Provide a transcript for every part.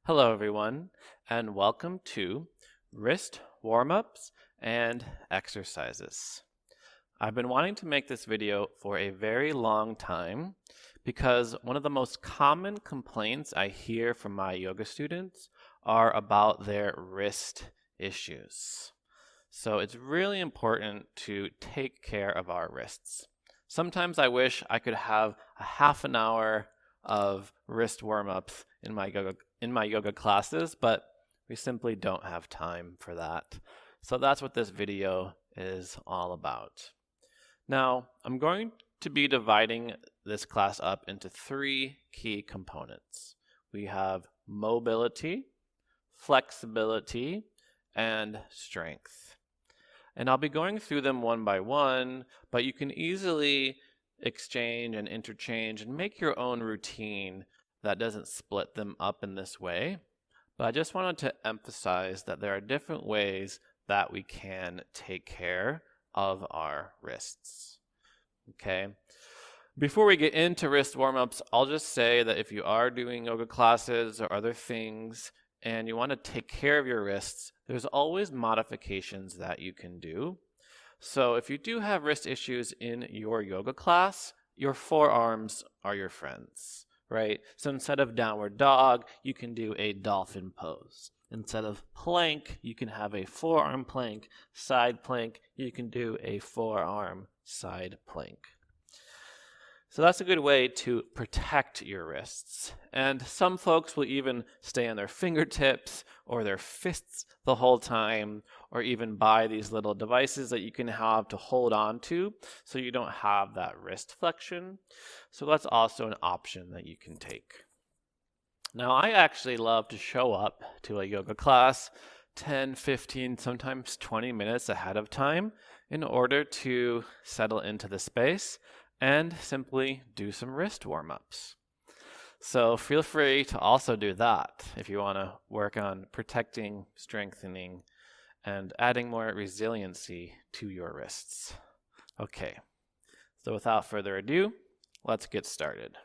Hello, everyone, and welcome to wrist warm-ups and exercises. I've been wanting to make this video for a very long time because one of the most common complaints I hear from my yoga students are about their wrist issues. So it's really important to take care of our wrists. Sometimes I wish I could have a half an hour of wrist warm-ups in my yoga classes, but we simply don't have time for that. So that's what this video is all about. Now, I'm going to be dividing this class up into three key components. We have mobility, flexibility, and strength. And I'll be going through them one by one, but you can easily exchange and interchange and make your own routine that doesn't split them up in this way. But I just wanted to emphasize that there are different ways that we can take care of our wrists. Okay. Before we get into wrist warm-ups, I'll just say that if you are doing yoga classes or other things and you want to take care of your wrists, there's always modifications that you can do. So if you do have wrist issues in your yoga class, your forearms are your friends, right? So instead of downward dog, you can do a dolphin pose. Instead of plank, you can have a forearm plank. Side plank, you can do a forearm side plank. So that's a good way to protect your wrists. And some folks will even stay on their fingertips or their fists the whole time, or even buy these little devices that you can have to hold on to so you don't have that wrist flexion. So that's also an option that you can take. Now, I actually love to show up to a yoga class 10, 15, sometimes 20 minutes ahead of time in order to settle into the space and simply do some wrist warm-ups. So feel free to also do that if you want to work on protecting, strengthening, and adding more resiliency to your wrists. Okay, so without further ado, let's get started.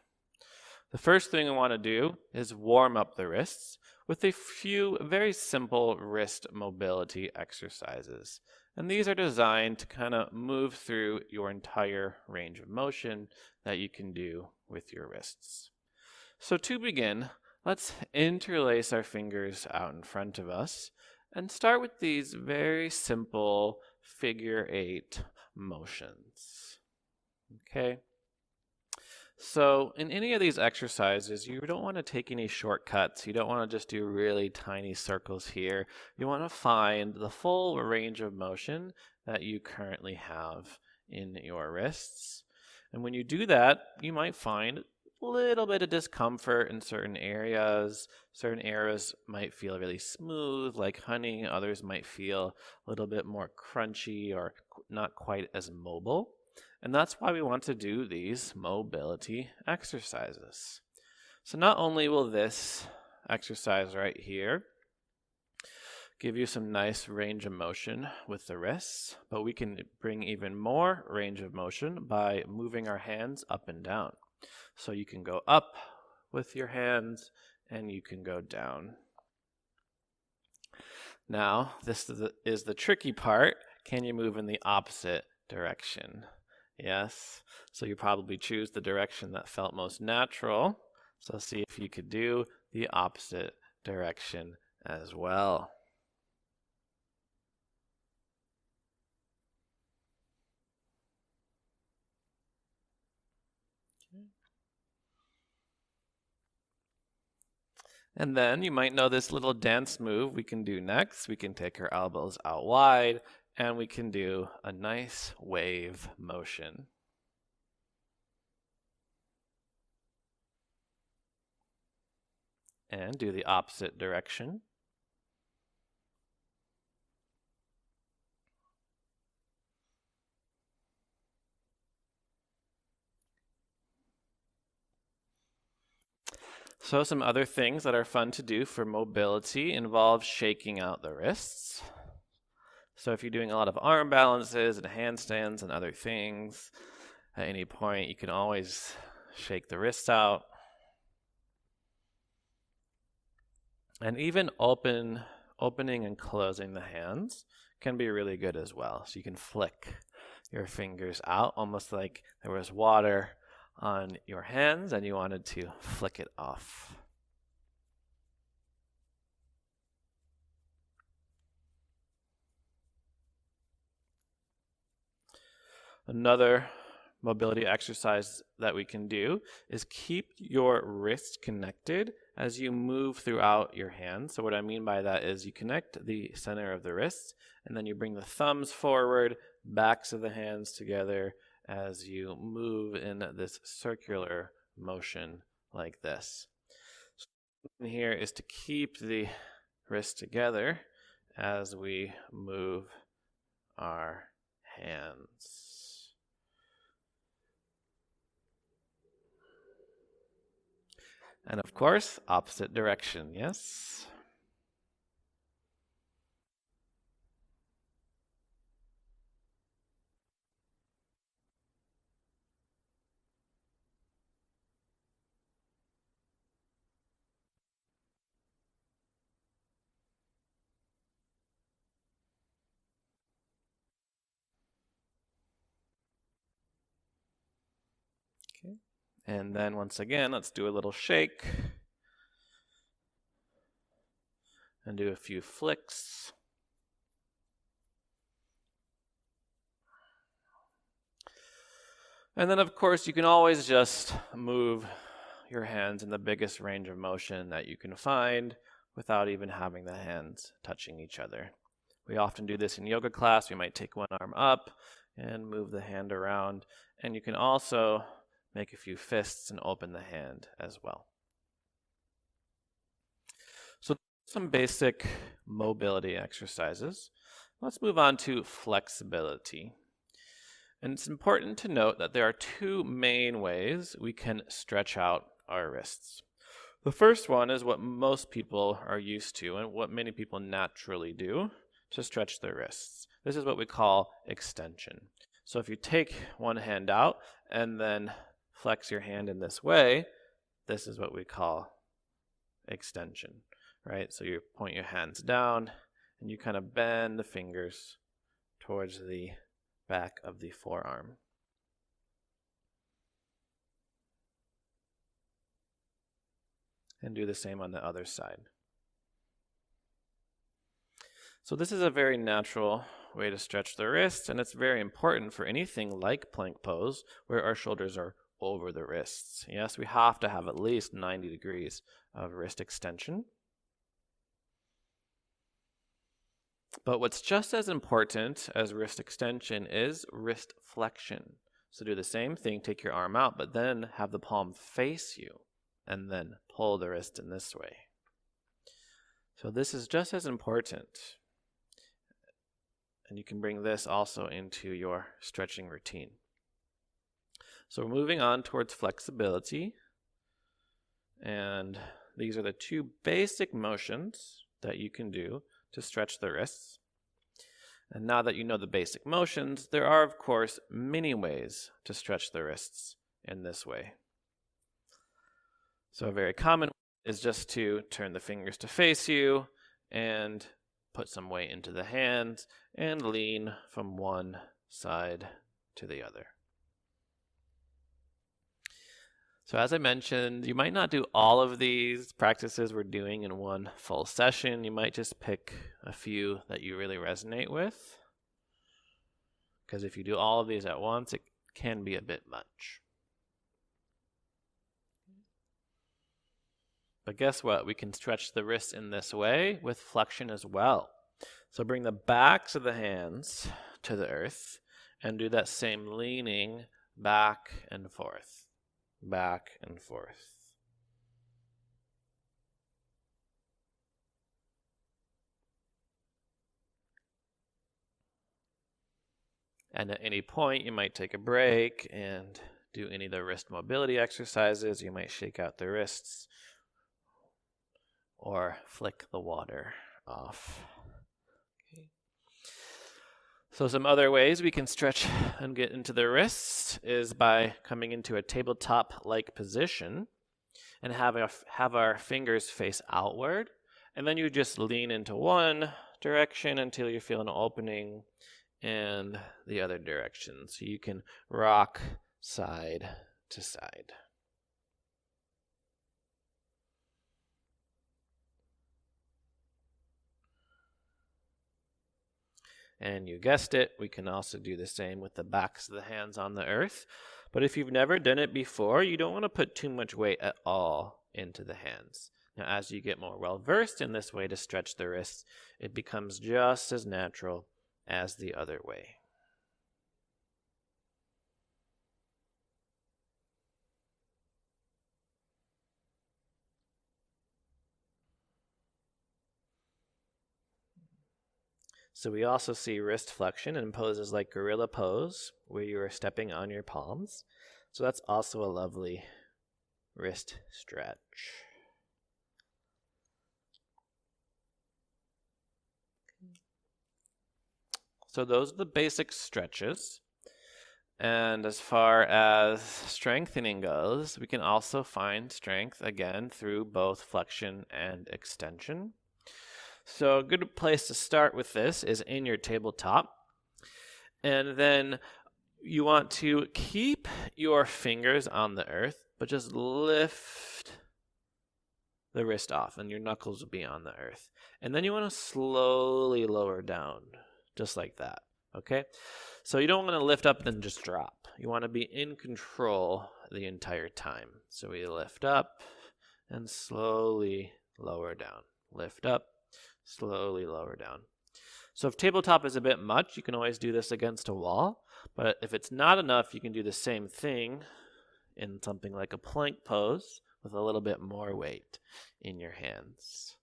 The first thing I want to do is warm up the wrists with a few very simple wrist mobility exercises. And these are designed to kind of move through your entire range of motion that you can do with your wrists. So to begin, let's interlace our fingers out in front of us and start with these very simple figure 8 motions. Okay? So in any of these exercises, you don't want to take any shortcuts. You don't want to just do really tiny circles here. You want to find the full range of motion that you currently have in your wrists. And when you do that, you might find a little bit of discomfort in certain areas. Certain areas might feel really smooth, like honey. Others might feel a little bit more crunchy or not quite as mobile. And that's why we want to do these mobility exercises. So not only will this exercise right here give you some nice range of motion with the wrists, but we can bring even more range of motion by moving our hands up and down. So you can go up with your hands and you can go down. Now, this is the tricky part. Can you move in the opposite direction? Yes, so you probably choose the direction that felt most natural. So see if you could do the opposite direction as well. And then you might know this little dance move we can do next. We can take our elbows out wide and we can do a nice wave motion. And do the opposite direction. So some other things that are fun to do for mobility involve shaking out the wrists. So if you're doing a lot of arm balances and handstands and other things, at any point you can always shake the wrists out. And even opening and closing the hands can be really good as well. So you can flick your fingers out almost like there was water on your hands and you wanted to flick it off. Another mobility exercise that we can do is keep your wrists connected as you move throughout your hands. So what I mean by that is you connect the center of the wrists and then you bring the thumbs forward, backs of the hands together as you move in this circular motion like this. So here is to keep the wrists together as we move our hands. And of course, opposite direction, yes? Okay. And then once again, let's do a little shake. And do a few flicks. And then of course you can always just move your hands in the biggest range of motion that you can find without even having the hands touching each other. We often do this in yoga class. We might take one arm up and move the hand around. And you can also make a few fists and open the hand as well. So some basic mobility exercises. Let's move on to flexibility. And it's important to note that there are two main ways we can stretch out our wrists. The first one is what most people are used to and what many people naturally do to stretch their wrists. This is what we call extension. So if you take one hand out and then flex your hand in this way, this is what we call extension, right? So you point your hands down and you kind of bend the fingers towards the back of the forearm. And do the same on the other side. So this is a very natural way to stretch the wrists, and it's very important for anything like plank pose where our shoulders are over the wrists. Yes, we have to have at least 90 degrees of wrist extension. But what's just as important as wrist extension is wrist flexion. So do the same thing, take your arm out, but then have the palm face you, and then pull the wrist in this way. So this is just as important. And you can bring this also into your stretching routine. So we're moving on towards flexibility. And these are the two basic motions that you can do to stretch the wrists. And now that you know the basic motions, there are, of course, many ways to stretch the wrists in this way. So a very common is just to turn the fingers to face you and put some weight into the hands and lean from one side to the other. So as I mentioned, you might not do all of these practices we're doing in one full session. You might just pick a few that you really resonate with. Because if you do all of these at once, it can be a bit much. But guess what? We can stretch the wrists in this way with flexion as well. So bring the backs of the hands to the earth and do that same leaning back and forth. Back and forth. And at any point, you might take a break and do any of the wrist mobility exercises. You might shake out the wrists or flick the water off. Okay. So some other ways we can stretch and get into the wrists is by coming into a tabletop-like position and have our fingers face outward And then you just lean into one direction until you feel an opening in the other direction. So you can rock side to side. And you guessed it, we can also do the same with the backs of the hands on the earth. But if you've never done it before, you don't want to put too much weight at all into the hands. Now, as you get more well-versed in this way to stretch the wrists, it becomes just as natural as the other way. So we also see wrist flexion in poses like gorilla pose, where you are stepping on your palms. So that's also a lovely wrist stretch. So those are the basic stretches. And as far as strengthening goes, we can also find strength again through both flexion and extension. So a good place to start with this is in your tabletop. And then you want to keep your fingers on the earth, but just lift the wrist off and your knuckles will be on the earth. And then you want to slowly lower down, just like that, okay? So you don't want to lift up and then just drop. You want to be in control the entire time. So we lift up and slowly lower down. Lift up, slowly lower down. So if tabletop is a bit much, you can always do this against a wall. But if it's not enough, you can do the same thing in something like a plank pose with a little bit more weight in your hands.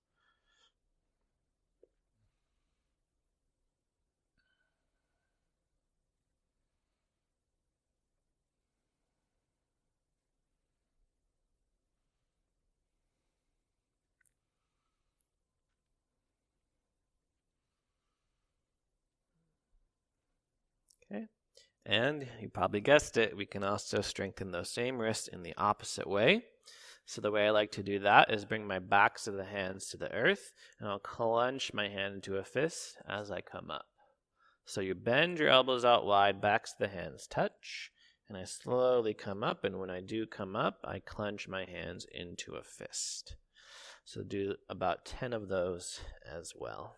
Okay, and you probably guessed it, we can also strengthen those same wrists in the opposite way. So the way I like to do that is bring my backs of the hands to the earth, and I'll clench my hand into a fist as I come up. So you bend your elbows out wide, backs of the hands touch, and I slowly come up, and when I do come up, I clench my hands into a fist. So do about 10 of those as well.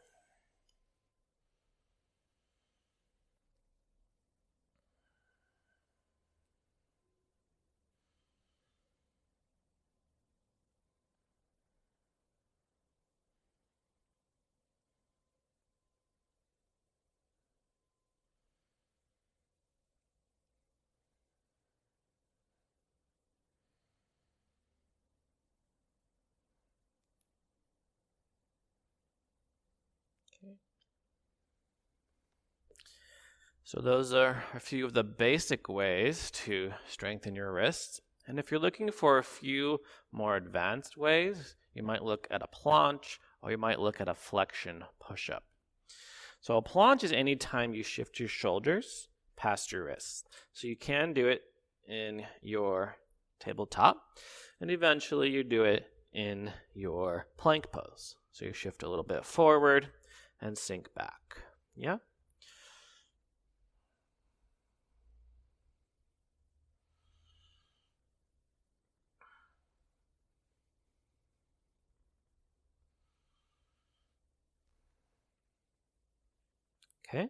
So those are a few of the basic ways to strengthen your wrists. And if you're looking for a few more advanced ways, you might look at a planche or you might look at a flexion push-up. So a planche is any time you shift your shoulders past your wrists. So you can do it in your tabletop, and eventually you do it in your plank pose. So you shift a little bit forward and sink back. Yeah? Okay.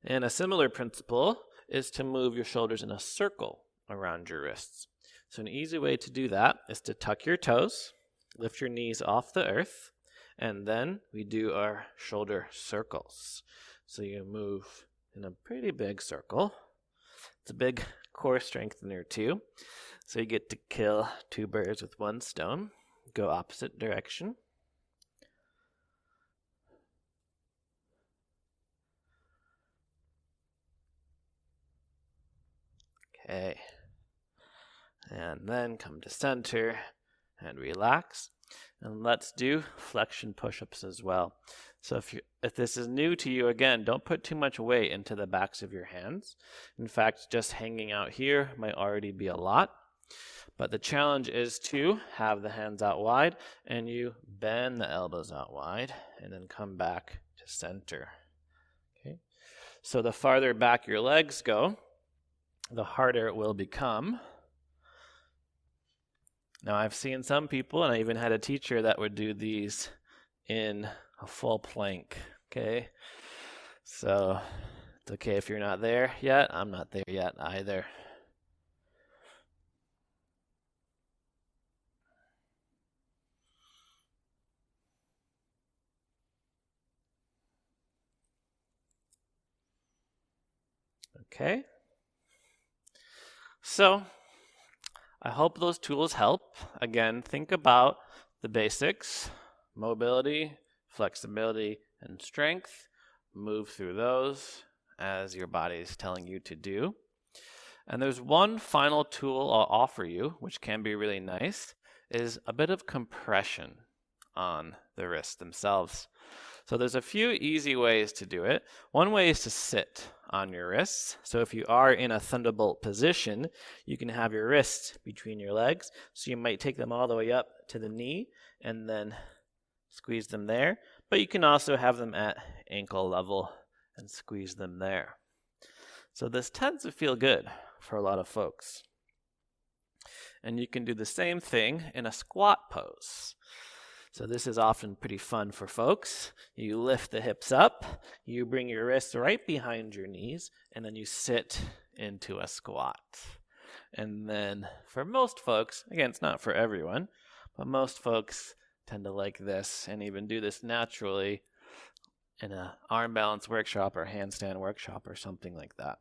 And a similar principle is to move your shoulders in a circle around your wrists. So an easy way to do that is to tuck your toes, lift your knees off the earth, and then we do our shoulder circles. So you move in a pretty big circle. It's a big core strengthener too. So you get to kill two birds with one stone. Go opposite direction. Okay, and then come to center and relax. And let's do flexion push-ups as well. So if this is new to you, again, don't put too much weight into the backs of your hands. In fact, just hanging out here might already be a lot. But the challenge is to have the hands out wide, and you bend the elbows out wide, and then come back to center. Okay. So the farther back your legs go, the harder it will become. Now, I've seen some people, and I even had a teacher that would do these in a full plank. Okay. So it's okay if you're not there yet. I'm not there yet either. Okay. So I hope those tools help. Again, think about the basics: mobility, flexibility, and strength. Move through those as your body is telling you to do. And there's one final tool I'll offer you, which can be really nice, is a bit of compression on the wrists themselves. So there's a few easy ways to do it. One way is to sit on your wrists. So if you are in a thunderbolt position, you can have your wrists between your legs. So you might take them all the way up to the knee and then squeeze them there. But you can also have them at ankle level and squeeze them there. So this tends to feel good for a lot of folks. And you can do the same thing in a squat pose. So this is often pretty fun for folks. You lift the hips up, you bring your wrists right behind your knees, and then you sit into a squat. And then for most folks, again, it's not for everyone, but most folks tend to like this and even do this naturally in an arm balance workshop or handstand workshop or something like that.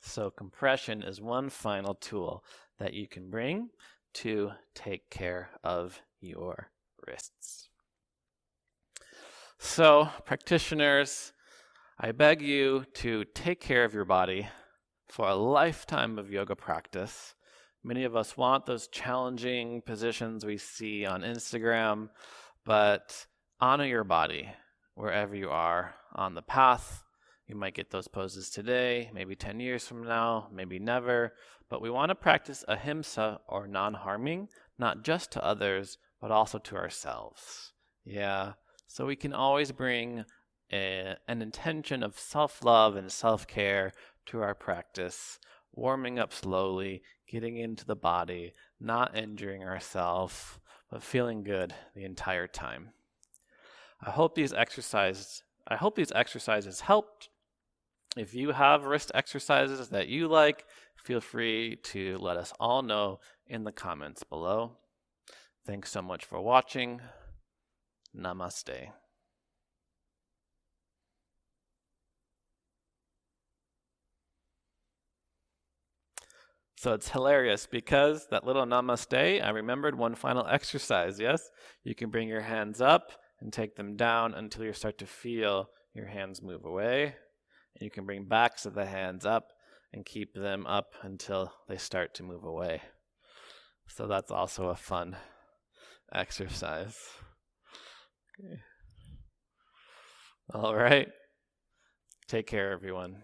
So compression is one final tool that you can bring to take care of your wrists. So practitioners, I beg you to take care of your body for a lifetime of yoga practice. Many of us want those challenging positions we see on Instagram, but honor your body wherever you are on the path. You might get those poses today, maybe 10 years from now, maybe never, but we want to practice ahimsa, or non-harming, not just to others, but also to ourselves. Yeah, so we can always bring an intention of self-love and self-care to our practice, warming up slowly, getting into the body, not injuring ourselves, but feeling good the entire time. I hope these exercises helped. If you have wrist exercises that you like, feel free to let us all know in the comments below. Thanks so much for watching. Namaste. So it's hilarious because that little namaste, I remembered one final exercise, yes? You can bring your hands up and take them down until you start to feel your hands move away. And you can bring backs of the hands up and keep them up until they start to move away. So that's also a fun exercise. Okay. All right. Take care, everyone.